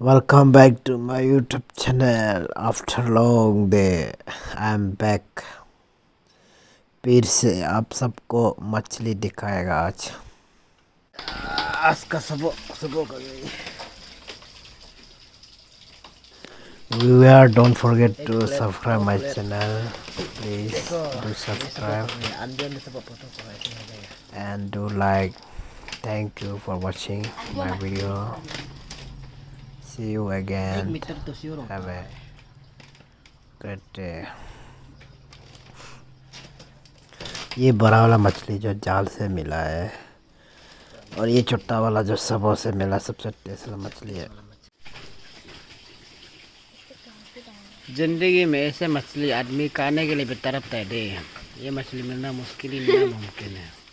Welcome back to my YouTube channel. After long day, I'm back. फिर से आप सबको मछली दिखाएगा आज। आज का सुबह सुबह का यही। Viewer, don't forget to subscribe my channel. Please do subscribe and do like. Thank you for watching my video. See you again. Have a good day. ये बड़ा वाला मछली जो जाल से मिला है और ये छोटा वाला जो सबों से मिला सबसे टेस्ट वाला मछली है। जिंदगी में ऐसे मछली आदमी खाने के लिए भी तड़पता है। ये मछली मिलना मुश्किल ही नहीं मुमकिन है।